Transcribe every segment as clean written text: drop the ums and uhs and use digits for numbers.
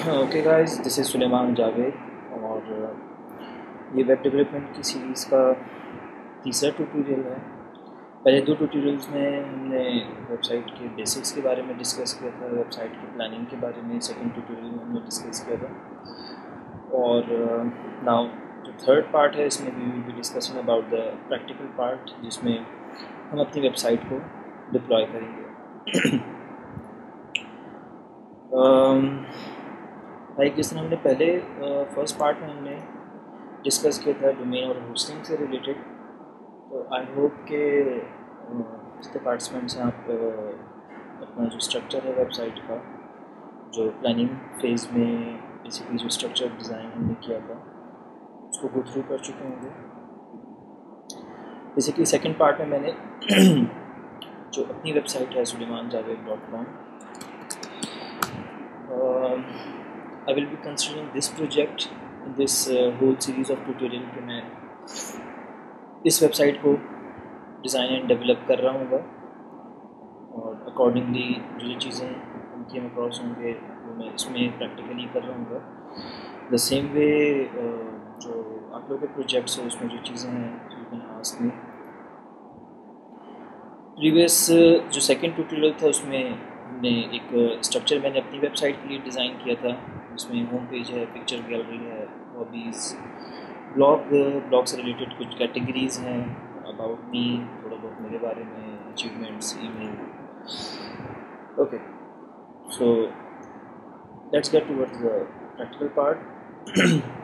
Okay guys, this is Suleman Javed और ये web development की सीरीज़ का तीसरा ट्यूटोरियल है। पहले दो ट्यूटोरियल्स में हमने वेबसाइट के बेसिक्स के बारे में डिस्कस किया था, वेबसाइट की प्लानिंग के बारे में सेकंड ट्यूटोरियल में हमने डिस्कस किया था। और नाउ जो थर्ड पार्ट है, इसमें we will be discussing about the practical part, जिसमें हम अपनी वेबसाइट को डिप्लॉय करेंगे। लाइक जिस तरह हमने पहले फर्स्ट पार्ट में हमने डिस्कस किया था डोमेन और होस्टिंग से रिलेटेड, तो आई होप के जितने पार्टिसिपेंट्स हैं आप अपना जो स्ट्रक्चर है वेबसाइट का, जो प्लानिंग फेज़ में बेसिकली जो स्ट्रक्चर डिज़ाइन हमने किया था, उसको गो थ्रू कर चुके होंगे। बेसिकली सेकंड पार्ट में मैंने जो अपनी वेबसाइट है sulemanjaved.com, I will be considering this project in this whole series of tutorial कि मैं इस वेबसाइट को डिज़ाइन एंड डेवलप कर रहा हूँ और अकॉर्डिंगली जो चीज़ें उनकी हम क्रॉस होंगे वो मैं इसमें प्रैक्टिकली कर रहा हूँ। द सेम वे जो आप लोगों के प्रोजेक्ट्स हैं उसमें जो चीज़ें हैं you can ask me. Previous जो सेकंड ट्यूटोरियल था उसमें हमने एक स्ट्रक्चर मैंने अपनी वेबसाइट के लिए डिज़ाइन किया था, उसमें होम पेज है, पिक्चर गैलरी है, हॉबीज़, ब्लॉग से रिलेटेड कुछ कैटेगरीज़ हैं, अबाउट मी, थोड़ा बहुत मेरे बारे में, achievements, email. Okay, so let's get towards the practical part.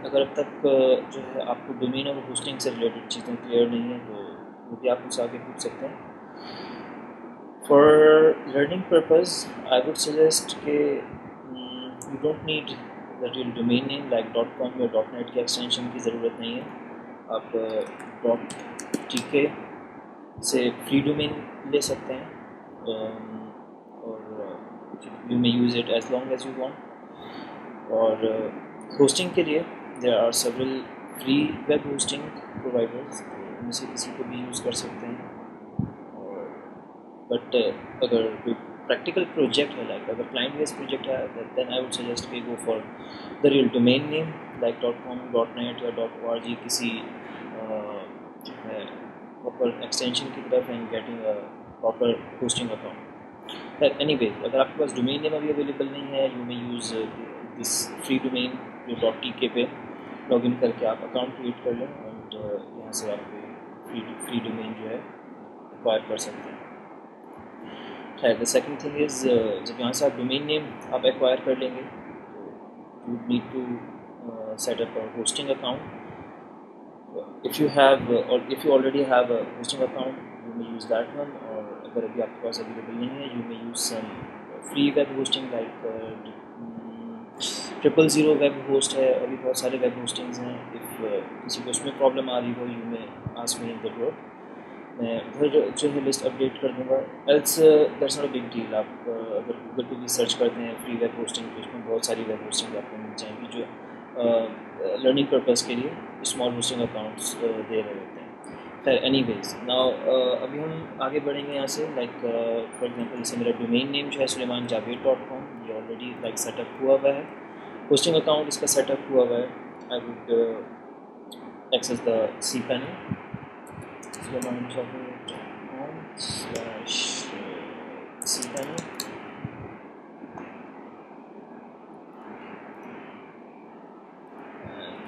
अगर अब तक जो है आपको डोमेन और होस्टिंग से रिलेटेड चीज़ें क्लियर नहीं है तो वो भी आप मुझसे आगे पूछ सकते हैं। For learning purpose, I would suggest कि you don't need the real domain name like .com या .net के एक्सटेंशन की ज़रूरत नहीं है। आप .tk से फ्री डोमेन ले सकते हैं और you may use it as long as you want। और होस्टिंग के लिए there are several free web hosting providers, उनमें से किसी को भी यूज़ कर सकते हैं। बट अगर कोई प्रैक्टिकल प्रोजेक्ट है, लाइक अगर क्लाइंट बेस्ड प्रोजेक्ट है, देन आई वुड सजेस्ट कि गो for the real domain name like .com, .net या .org, किसी जो है प्रॉपर एक्सटेंशन की तरफ and getting a proper hosting account. Anyway, अगर आपके पास डोमेन नेम अभी अवेलेबल नहीं है, you may use this free domain जो .tk पे लॉग इन करके आप अकाउंट क्रिएट कर लें एंड यहाँ से आप फ्री डोमेन जो है एक्वायर कर सकते हैं। द सेकंड थिंग इज़, जब यहाँ से आप डोमेन नेम आप एक्वायर कर लेंगे तो you need to set up a hosting account. If you already have a hosting account, you may use that one. और अगर अभी आपके पास अवेलेबल नहीं है, you may use some free web hosting like 000 web host है, अभी बहुत सारे वेब होस्टिंग्स हैं। इफ़ किसी को उसमें प्रॉब्लम आ रही हो, you may ask me in the group, मैं उधर जो है लिस्ट अपडेट कर दूँगा। Else that's not a big deal. आप अगर गूगल पे भी सर्च करते हैं फ्री वेब होस्टिंग, तो उसमें बहुत सारी वेब होस्टिंग आपको मिल जाएंगी जो लर्निंग पर्पज़ के लिए स्मॉल होस्टिंग अकाउंट्स दे रहे होते हैं। खैर, एनीवेज नाउ अभी हम आगे बढ़ेंगे यहाँ से। लाइक फॉर एग्जांपल, जैसे मेरा डोमेन नेम जो है sulemanjaved.com, ये ऑलरेडी लाइक सेटअप हुआ हुआ है, होस्टिंग अकाउंट इसका सेटअप हुआ हुआ है। I would access the cPanel sulemanjaved.com/cPanel,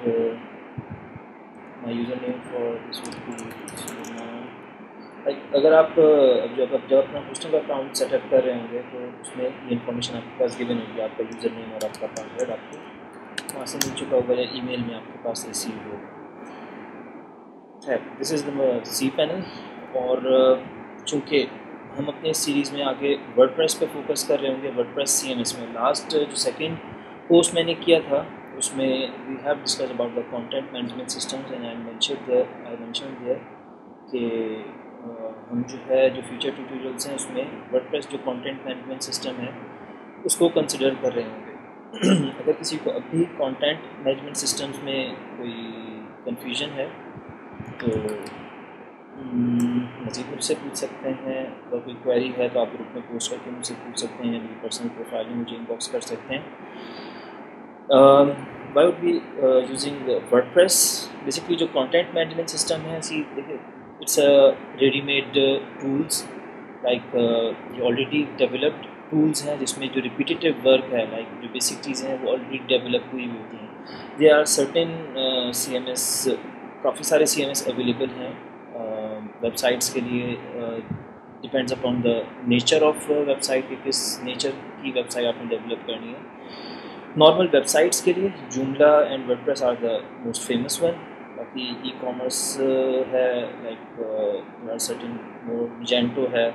and my username for this would be Suleman। अगर आप जब अपना होस्टिंग अकाउंट सेटअप कर रहे होंगे तो उसमें ये इन्फॉर्मेशन आपके पास गिवन होगी, आपका यूज़र नेम और आपका पासवर्ड आपको वहाँ से मिल चुका होगा या ईमेल में आपके पास रिसीव होगा। This is the cPanel। और चूँकि हम अपने सीरीज़ में आगे वर्डप्रेस पे फोकस कर रहे होंगे, वर्डप्रेस CMS में लास्ट जो सेकंड पोस्ट मैंने किया था उसमें we have discuss about the content management systems and I mention there कि हम जो है जो फ्यूचर ट्यूटोरियल्स हैं उसमें वर्डप्रेस जो कंटेंट मैनेजमेंट सिस्टम है उसको कंसिडर कर रहे होंगे। अगर किसी को अभी कंटेंट मैनेजमेंट सिस्टम्स में कोई कन्फ्यूजन है तो मज़ीद मुझसे पूछ सकते हैं। अगर कोई क्वेरी है तो आप ग्रुप में पोस्ट करके मुझसे पूछ सकते हैं, मेरी पर्सनल प्रोफाइल में मुझे इनबॉक्स कर सकते हैं। Why would be using WordPress? Basically जो content management system है, सी देखिए it's a ready-made tools, like ये already developed tools हैं जिसमें जो repetitive work है, like जो basic चीज़ें हैं वो already develop हुई होती हैं. There are certain CMS, काफ़ी सारे CMS available हैं websites के लिए. Depends upon the nature of website कि किस nature की website आपने develop करनी है. नॉर्मल वेबसाइट्स के लिए Joomla and WordPress are the most famous one. बाकी ई कॉमर्स है, लाइक सर्टेन मोर जेंटो है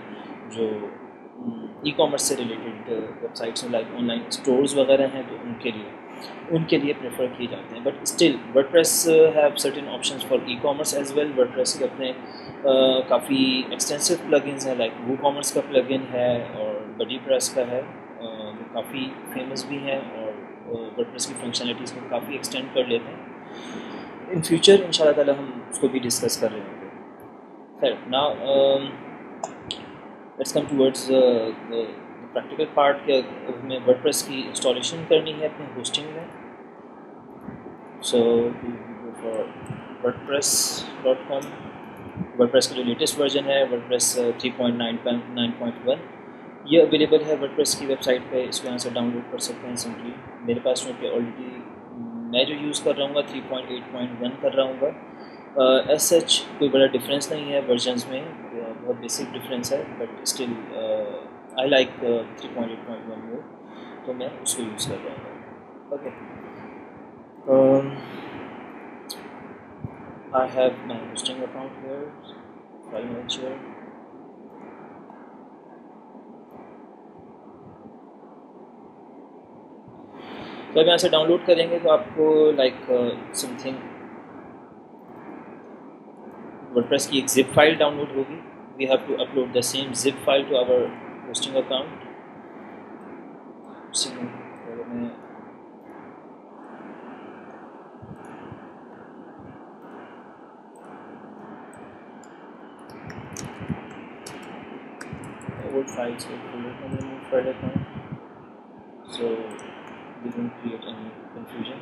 जो ई कॉमर्स से रिलेटेड वेबसाइट्स हैं, लाइक ऑनलाइन स्टोर्स वगैरह हैं तो उनके लिए प्रेफर किए जाते हैं. But still WordPress have certain options for e commerce as well. WordPress के अपने काफ़ी एक्सटेंसिव प्लगइन्स हैं, लाइक वो कॉमर्स का प्लगइन है और बडी प्रेस का है जो काफ़ी फेमस भी हैं और वर्डप्रेस की फंक्शनलिटीज़ को काफ़ी एक्सटेंड कर लेते हैं. इन फ्यूचर इंशाल्लाह ताला हम उसको भी डिस्कस कर रहे होंगे. खैर, now let's come towards the practical part के. हमें वर्डप्रेस की इंस्टॉलेशन करनी है अपने होस्टिंग में. So for wordpress.com. वर्डप्रेस का जो लेटेस्ट वर्जन है वर्डप्रेस 3.9.1 ये अवेलेबल है वर्डप्रेस की वेबसाइट पे. इसको यहाँ से डाउनलोड कर सकते हैं सिंपली. मेरे पास चूँकि ऑलरेडी मैं जो यूज़ कर रहा हूँ 3.8.1 कर रहा हूँ. एज सच कोई बड़ा डिफरेंस नहीं है वर्जन्स में, बहुत बेसिक डिफरेंस है, बट स्टिल आई लाइक 3.8.1 मोर, तो मैं उसको यूज़ कर रहा हूँ. Okay, I have my hosting account here, file manager. तो अब यहाँ से डाउनलोड करेंगे तो आपको लाइक समथिंग वर्डप्रेस की एक जिप फाइल डाउनलोड होगी. We have to upload the same zip file to our hosting account. Old files को रिमूव कर लेता हूँ, so we don't create any confusion.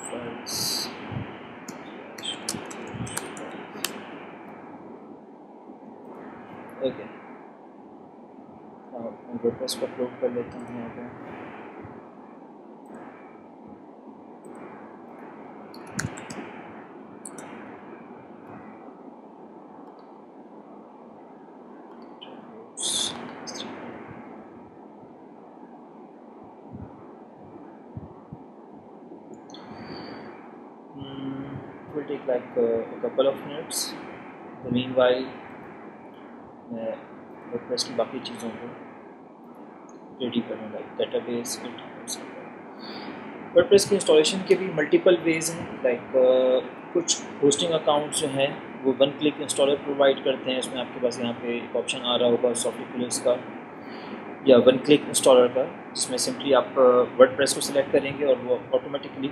Files. Okay. Now WordPress को upload कर लेता हूँ यहाँ पे. Will take like a couple of minutes. The meanwhile मैं WordPress की बाकी चीज़ों को रेडी करूँ, लाइक डेटाबेस. WordPress की इंस्टॉलेशन के भी मल्टीपल वेज हैं. लाइक कुछ होस्टिंग अकाउंट्स जो हैं वो वन क्लिक इंस्टॉलर प्रोवाइड करते हैं. इसमें आपके पास यहाँ पे एक ऑप्शन आ रहा होगा सॉफ्टवेयर्स का या वन क्लिक इंस्टॉलर का, जिसमें सिंपली आप वर्डप्रेस को सिलेक्ट करेंगे और वो ऑटोमेटिकली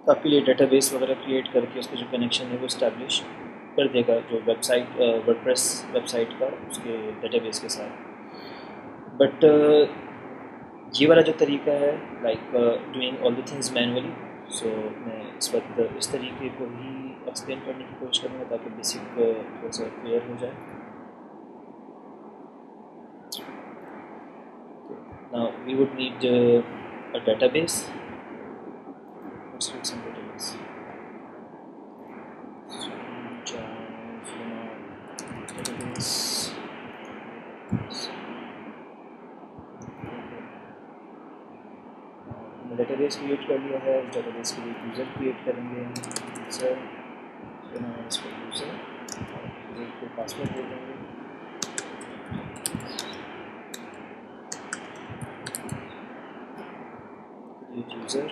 आपके लिए डेटाबेस वगैरह क्रिएट करके उसका जो कनेक्शन है वो इस्टेब्लिश कर देगा जो वेबसाइट वर्डप्रेस वेबसाइट का उसके डेटाबेस के साथ. बट ये वाला जो तरीका है like doing all the things manually, so मैं इस वक्त इस तरीके को ही एक्सप्लेन करने की कोशिश करूँगा ताकि बेसिक थोड़ा सा क्लियर हो जाए. Now we would need a database. Let's create some database. Database. हमने database क्रिएट कर लिया है. उस database के लिए यूज़र क्रिएट करेंगे. यूज़र इसको यूज़र को पासवर्ड दे देंगे. यूज़र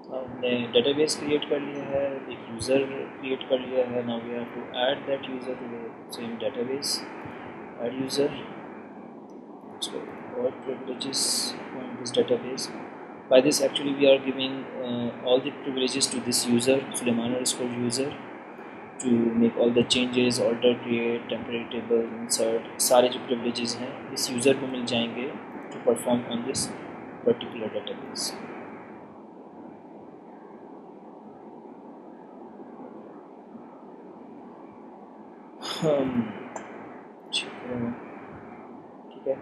हमने डेटाबेस क्रिएट कर लिया है, एक यूज़र क्रिएट कर लिया है. Now we have to add that user to the same database. Add user. All privileges on this database. By this actually we are giving all the privileges to this user, Sulaiman_user. To make all the changes, alter, create, temporary table, insert, सारे जो privileges हैं इस user को मिल जाएंगे to perform on this particular database. ठीक है,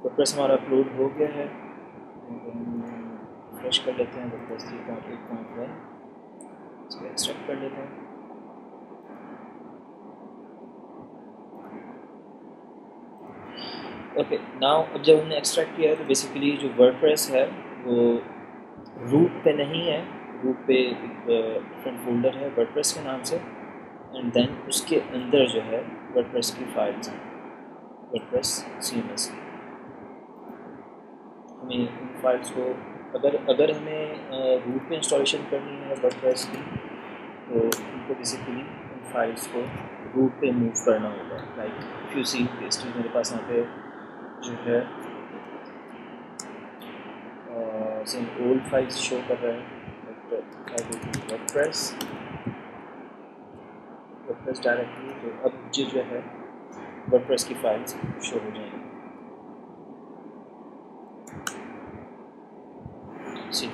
WordPress हमारा अपलोड हो गया है। फ्रेश कर लेते हैं वर्डप्रेस 3.8.1, इसको एक्सट्रैक्ट कर लेते हैं। ओके नाउ अब जब हमने एक्सट्रैक्ट किया है तो बेसिकली जो वर्डप्रेस है वो रूट पे नहीं है, रूट पे एक डिफरेंट फोल्डर है वर्डप्रेस के नाम से, एंड देन उसके अंदर जो है वर्डप्रेस की फाइल्स हैं, वर्डप्रेस CMS की। हमें इन फाइल्स को अगर हमें रूट पे इंस्टॉलेशन करनी है वर्डप्रेस की तो उनको बेसिकली इन फाइल्स को रूट पे मूव करना होगा। Like if you see still मेरे पास यहाँ पे जो है ओल्ड फाइल्स शो कर रहा है वर्डप्रेस डायरेक्टली, तो अब मुझे जो है वर्डप्रेस की फाइल्स शो हो जाएंगी। सी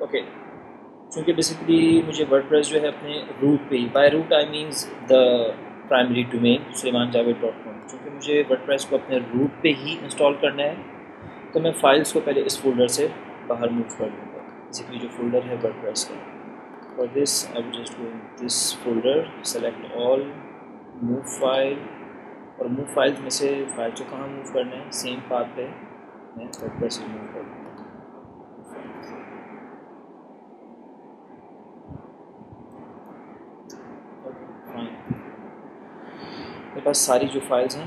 ओके, क्योंकि बेसिकली मुझे वर्डप्रेस जो है अपने रूट पे ही, by root I means the primary domain sulaimanjaved.com, क्योंकि मुझे वर्डप्रेस को अपने रूट पे ही इंस्टॉल करना है तो मैं फाइल्स को पहले इस फोल्डर से बाहर मूव कर लूँगा। बेसिकली जो फोल्डर है वर्डप्रेस का, for this I will just go in this folder, select all, move file, और मूव फाइल्स में से फाइल को कहाँ मूव करना है, सेम पाथ पे मैं वर्डप्रेस से मूव कर लूँगा। मेरे पास सारी जो फाइल्स हैं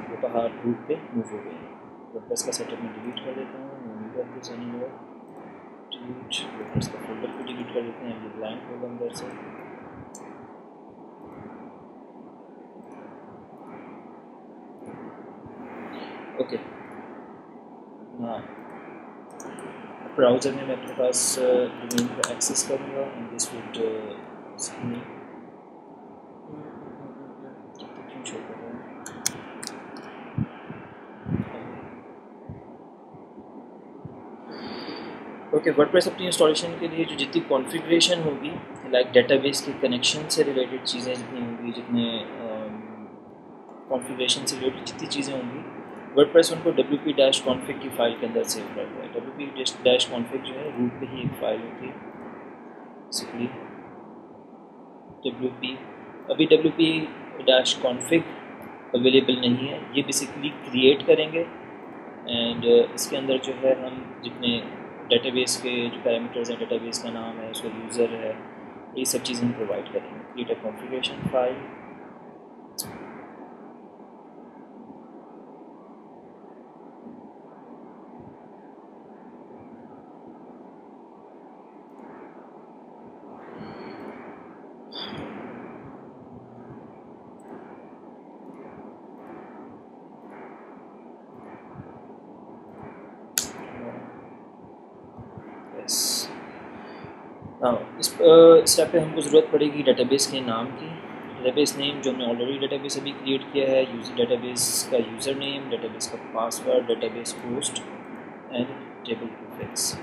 वो बाहर रूट पे मूव हो गई हैं। वर्डप्रेस का सेटअप में डिलीट कर देता हूँ, डिलीट वर्डप्रेस का फोल्डर को डिलीट कर देते हैं, ये ब्लैंक होगा अंदर से। ओके हाँ, ब्राउज़र में मैं अपने पास डोमेन को एक्सेस करूँगा एंड दिस वुड क्यों शो कर रहा है। ओके वर्डप्रेस अपनी इंस्टॉलेशन के लिए जो जितनी कॉन्फ़िगरेशन होगी, लाइक डेटाबेस के कनेक्शन से रिलेटेड चीज़ें जितनी होंगी, जितने कॉन्फ़िगरेशन से रिलेटेड जितनी चीज़ें होंगी, वर्डप्रेस उनको wp-config की फ़ाइल के अंदर सेव करता है। wp-config जो है रूट पे ही एक फ़ाइल होती है बेसिकली। wp अभी wp-config अवेलेबल नहीं है, ये बेसिकली क्रिएट करेंगे एंड इसके अंदर जो है हम जितने डेटाबेस के जो पैरामीटर्स हैं, डेटाबेस का नाम है, उसका यूज़र है, ये सब चीज़ें हम प्रोवाइड करेंगे। क्रिएट अ कॉन्फ़िगरेशन फाइल, इस स्टेप पे हमको ज़रूरत पड़ेगी डेटाबेस के नाम की। डेटाबेस नेम जो हमने ऑलरेडी डेटाबेस अभी क्रिएट किया है, यूज़र डेटाबेस का यूज़र नेम, डेटाबेस का password, database host and table prefix.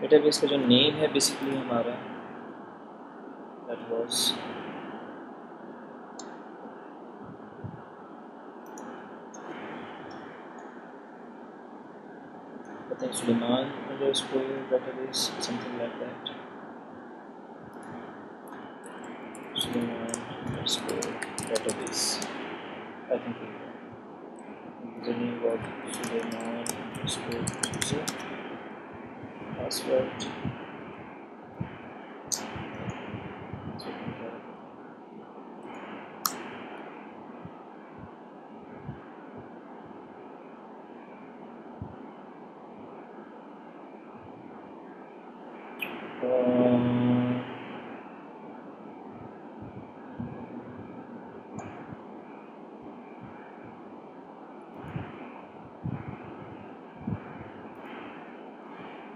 Database का जो नेम है बेसिकली हमारा that was Sulaiman underscore database, something like that. Sulaiman underscore database. I think username was Sulaiman underscore user. Password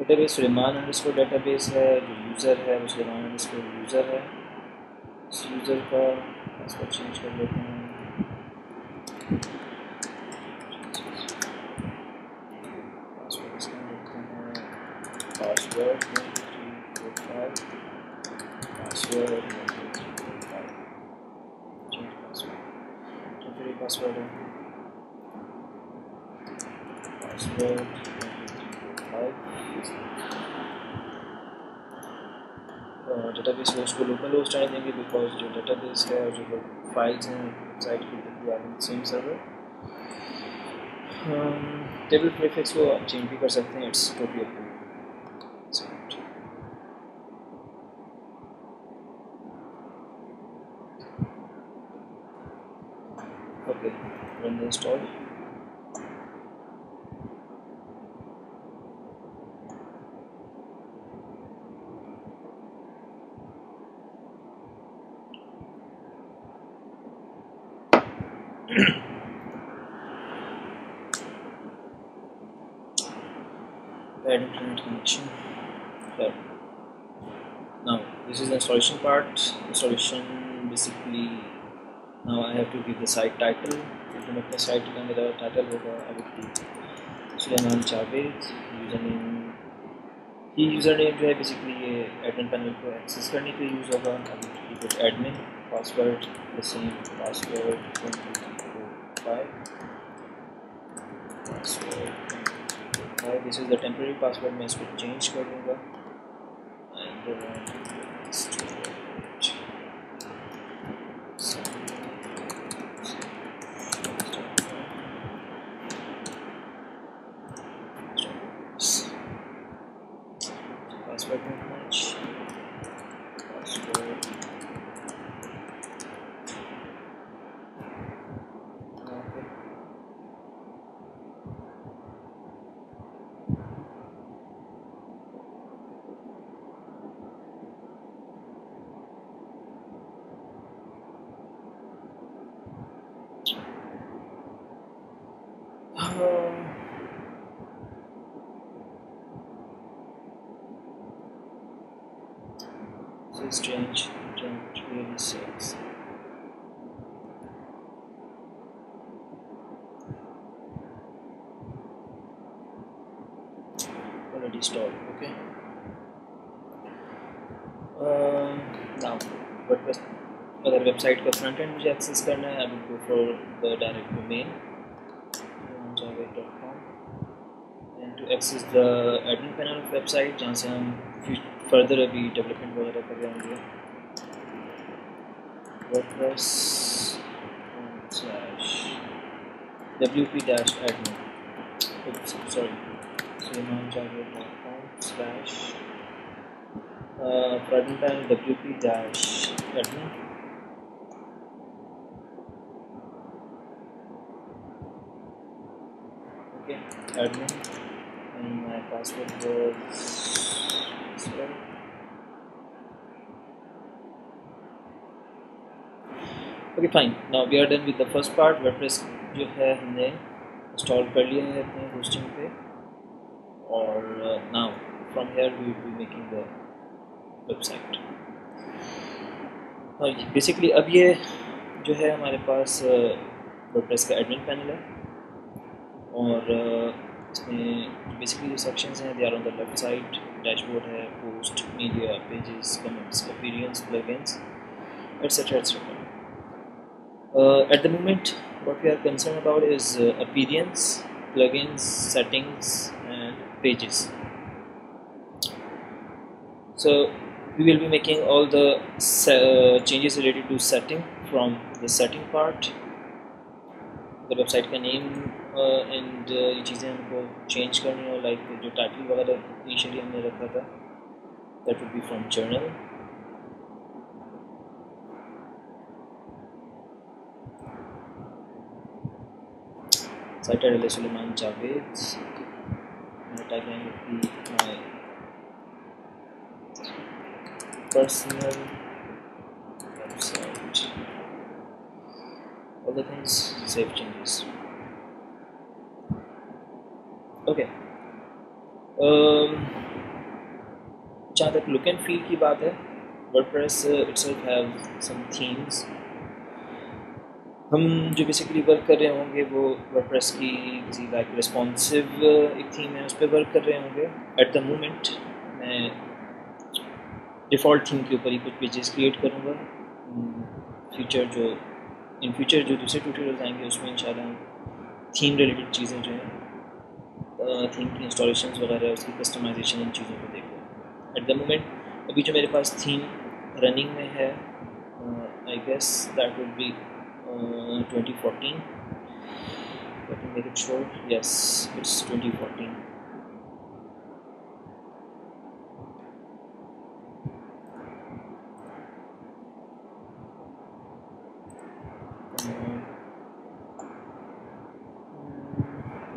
database Suleman underscore database है, जो user है वो Suleman underscore user है। इस यूज़र का पासवर्ड चेंज कर लेते हैं। पासवर्ड इसका लेते हैं password 12345 password 12345 change password temporary password है पासवर्ड 12345। डेटाबेस होस्ट को लोकल होस्ट आने देंगे बिकॉज जो डेटाबेस है और जो फाइल्स हैं साइट की सेम सर्वर। टेबल प्रीफिक्स को आप चेंज भी कर सकते हैं, it's totally up to you. Okay, run the install. Add internet connection. Here. Now this is the installation part. Installation basically now I have to give the site title. Internet का site का मेरा title होगा अभी Suleman Javed. Username ये username जो है basically ये admin panel को एक्सेस करने के लिए यूज़ होगा। अभी कुछ admin password the same password 12345 password. This is the temporary password, मैं इसको चेंज कर दूँगा and password not much password okay. This change don't really sucks. Already installed. Okay. Now WordPress अगर वेबसाइट का फ्रंट एंड मुझे access करना है, I will go for the direct domain javed.com and to access the admin panel of website जहाँ से हम further अभी development वगैरह कर रहे होंगे। WordPress /wp-admin sorry sulemanjaved.com/admin panel wp-admin okay admin and my password was sorry. Okay fine, now we are done with the first part. WordPress जो है हमने इंस्टॉल कर लिया है अपने होस्टिंग पे और now from here we will be making the website. Basically अब ये जो है हमारे पास वर्डप्रेस का एडमिन पैनल है और इसमें बेसिकली जो सेक्शंस हैं they are on the left side. Dashboard है, post, media, pages, comments, appearance, plugins etcetera etcetera. At the moment, what we are concerned about is appearance, plugins, settings, and pages. So we will be making all the changes related to setting from the setting part. The website का name and ये चीज़ें हमको change करनी है, like जो title वगैरह initially हमने रखा था, that would be from journal. Site title is Suleman Javed. My tagline would be my personal website. All the things, save changes. Okay. जहाँ तक लुक एंड फील की बात है, WordPress itself have some themes. हम जो basically work कर रहे होंगे वो वर्डप्रेस की किसी लाइक रिस्पॉन्सिव एक थीम है उस पर वर्क कर रहे होंगे। एट द मोमेंट मैं डिफ़ॉल्ट थीम के ऊपर ही कुछ पेजेस क्रिएट करूँगा। फ्यूचर जो इन फ्यूचर जो दूसरे ट्यूटोरियल्स आएंगे उसमें इंशाल्लाह थीम रिलेटेड चीज़ें जो हैं, थीम की इंस्टॉलेशंस वगैरह, उसकी कस्टमाइजेशन, इन चीज़ों को देखें। एट द मोमेंट अभी जो मेरे पास थीम रनिंग में है, I guess that would be 2014. Let me make it short. Yes, it's 2014.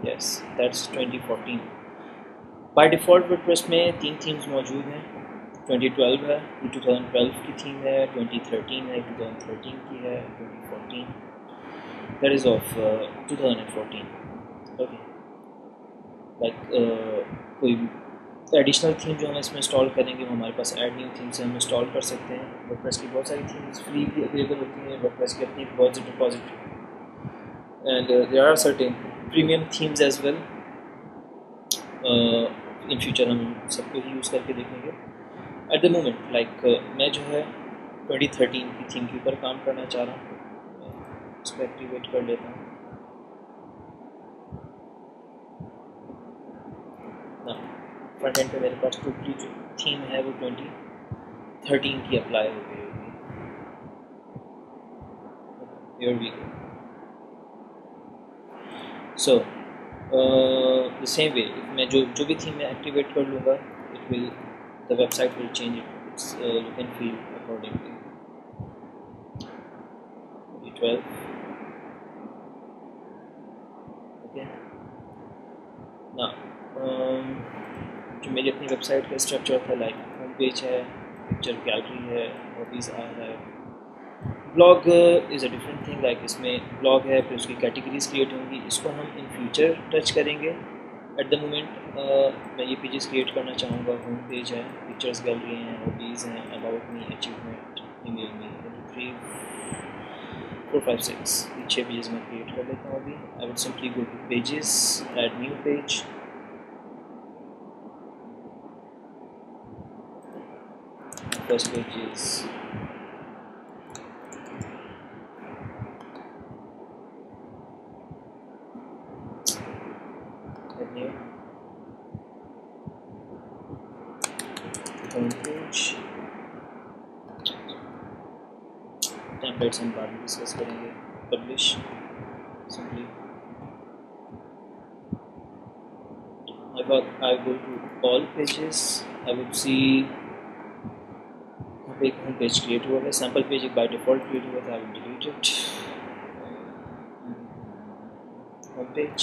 Yes, that's 2014. By default WordPress में 3 themes मौजूद हैं। 2012 है, 2012 की थीम है, 2013 है, 2013 की है, 2014 that is of 2014. Okay, like कोई एडिशनल थीम जो हम इसमें इंस्टॉल करेंगे वो हमारे पास ऐड न्यू थीम से हम इंस्टॉल कर सकते हैं। वर्डप्रेस की बहुत सारी थीम्स फ्री भी अवेलेबल होती हैं, वर्डप्रेस की अपनी repository, and there are certain premium themes as well. In future हम सबको ही यूज़ करके देखेंगे। एट द मोमेंट लाइक मैं जो है 2013 की थीम के ऊपर काम करना चाह रहा हूँ, उसको एक्टिवेट कर लेता हूँ। फ्रंट एंड पे मेरे पास टोटली जो थीम है वो 2013 की अप्लाई हो गई होगी। Here we go. So the same way मैं जो भी थीम मैं एक्टिवेट कर लूँगा, it will the website will change its look and feel accordingly. 2012. Okay. Now जो मेरी अपनी वेबसाइट का स्ट्रक्चर था, लाइक होम पेज है, पिक्चर गैलरी है, हॉबीज़ है, blog is a different thing. Like इसमें ब्लॉग है, फिर उसकी कैटेगरीज क्रिएट होंगी, इसको हम इन फ्यूचर टच करेंगे। एट द मोमेंट मैं ये पेजेस क्रिएट करना चाहूँगा। होम पेज है, पिक्चर्स गैलरी हैं, हॉबीज़ हैं, about me, achievement, email me, 3 4 5 6 ये 6 पेजेस मैं क्रिएट कर लेता हूँ अभी। I would simply go two pages, add new page, first page is new home page, templates हम बाद में डिस्कस करेंगे। publish simply I go to all pages, I would see एक होम पेज क्रिएट हुआ है, सैम्पल पेज एक by default create हुआ था, I will delete it. Home page,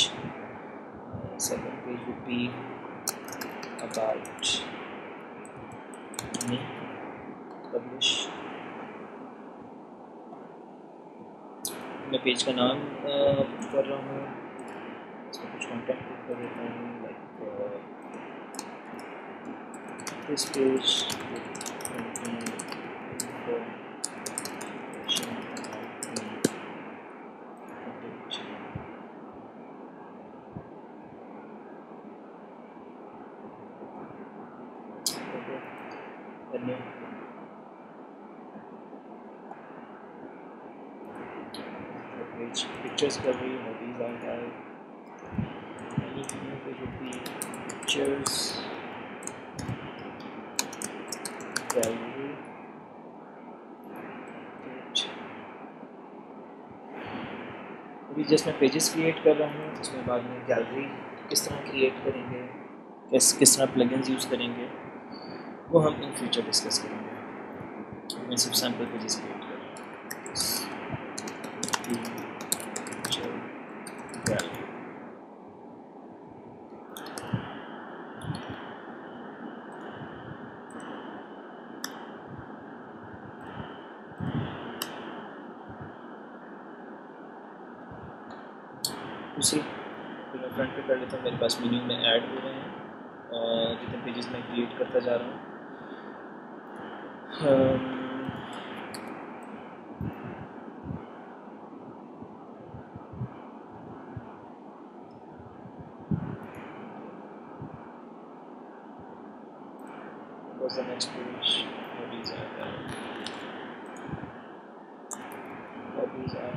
second page would be about me, publish. मैं page का नाम कर रहा हूँ, इसमें कुछ कंटेंट कर देता हूँ, like this page pictures gallery, hobbies I have, anything that would be pictures gallery, अभी जस्ट मैं पेजेस क्रिएट कर रहा हूँ, उसमें बाद में गैलरी किस तरह क्रिएट करेंगे, किस तरह प्लगइन्स यूज़ करेंगे, वो हम इन फ्यूचर डिस्कस करेंगे। मैं सिर्फ सैम्पल पेजेस क्रिएट कर रहा हूँ। उसी फिर मैं फ्रंट पे कर लेता हूँ, मेरे पास मेन्यू में ऐड हो रहे हैं जितने पेजेस मैं क्रिएट करता जा रहा हूँ। what's the next page? Hobbies I have. Hobbies I have.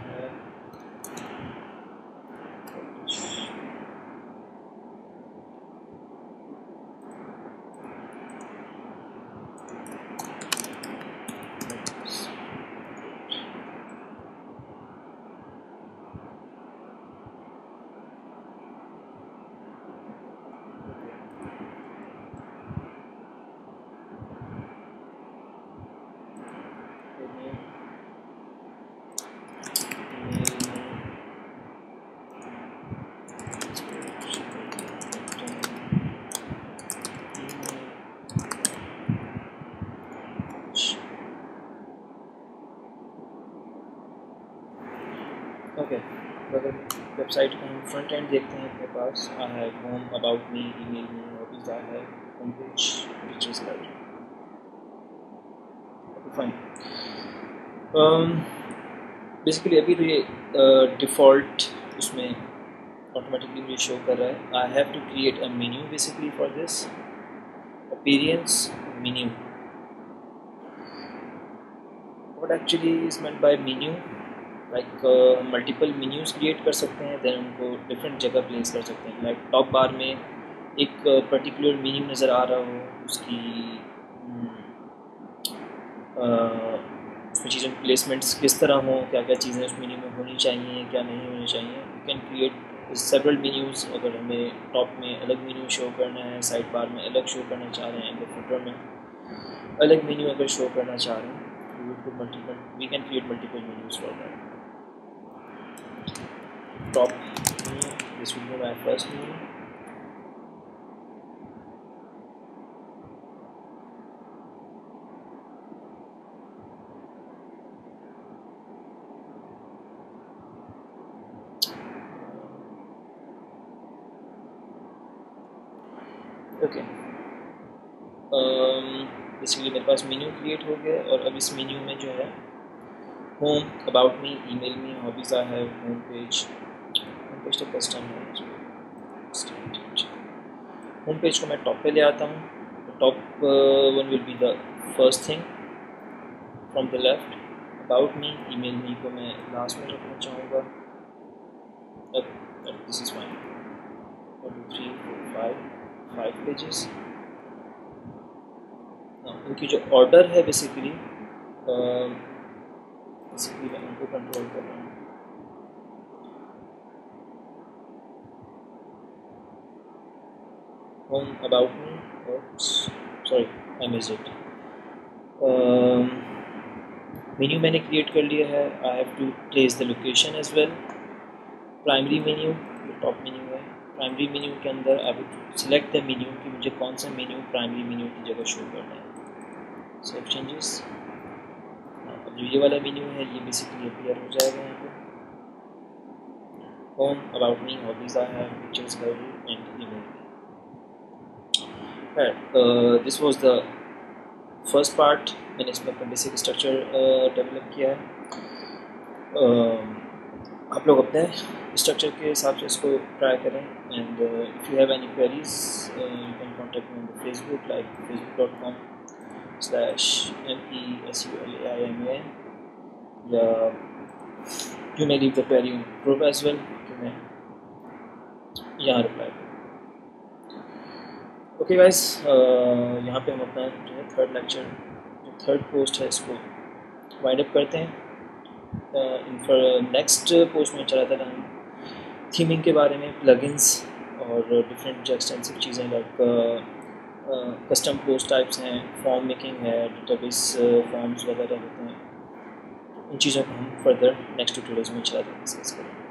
Okay, अगर वेबसाइट का हम फ्रंट एंड देखते हैं अपने पास, I have home, about me, email me, hobbies, I have home page, pictures gallery. Fine. Basically अभी तो ये डिफ़ॉल्ट उसमें ऑटोमेटिकली मुझे शो कर रहा है। I have to create a menu basically for this appearance menu. What actually is meant by menu? Like multiple menus create कर सकते हैं, देन उनको डिफरेंट जगह प्लेस कर सकते हैं। लाइक टॉप बार में एक पर्टिकुलर मेन्यू नज़र आ रहा हो, उसकी उसमें चीज़ों की प्लेसमेंट्स किस तरह हो, क्या क्या चीज़ें उस मेन्यू में होनी चाहिए, क्या नहीं होनी चाहिए। You can create several menus. अगर हमें टॉप में अलग मेन्यू शो करना है, साइड बार में अलग शो करना चाह रहे हैं, फुटर में अलग मेन्यू अगर शो करना चाह रहे हैं, we can create multiple menus for that. Top menu, this will be my first menu. Okay. Basically मेरे पास मेन्यू क्रिएट हो गया, और अब इस मेन्यू में जो है home, about me, email me, hobbies I have, home page तो कस्टम है। होम पेज को मैं टॉप पे ले आता हूँ। Top one will be the first thing from the left. About me, email मी को मैं लास्ट में रखना चाहूँगा। This is fine. 1 2 3 4 5 पेजेस। उनकी जो ऑर्डर है बेसिकली मैं उनको कंट्रोल कर रहा हूँ। Home, about me, sorry I miss it. Menu मैंने क्रिएट कर लिया है। I have to place the location as well. Primary menu, top menu है। प्राइमरी मेन्यू के अंदर I would select the menu कि मुझे कौन सा मेन्यू प्राइमरी मेन्यू की जगह शो करना है। Save changes. अब जो ये वाला मेन्यू है ये बेसिकली अपीयर हो जाएगा यहाँ पे। Home, about me, hobbies I have, pictures gallery and email. This was the first part. मैंने इसमें अपना बेसिक स्ट्रक्चर डेवलप किया है। आप लोग अपने स्ट्रक्चर के हिसाब से इसको ट्राई करें। And if you have any queries you can contact me on the Facebook, like facebook.com/MESULAIMA, या you may leave the query in group as well, कि मैं यहाँ रिप्लाई करूँ। ओके गाइस, यहाँ पे हम अपना जो है थर्ड लेक्चर, जो थर्ड पोस्ट है, इसको वाइंड अप करते हैं। नेक्स्ट पोस्ट में चला था हम थीमिंग के बारे में, प्लगइन्स और डिफरेंट जो एक्सटेंसिव चीज़ें लाइक कस्टम पोस्ट टाइप्स हैं, फॉर्म मेकिंग है, डेटाबेस फॉर्म्स वगैरह होते हैं। इन चीज़ों को हम फर्दर नेक्स्ट ट्यूटोरियल्स में चला डिस्कस करेंगे।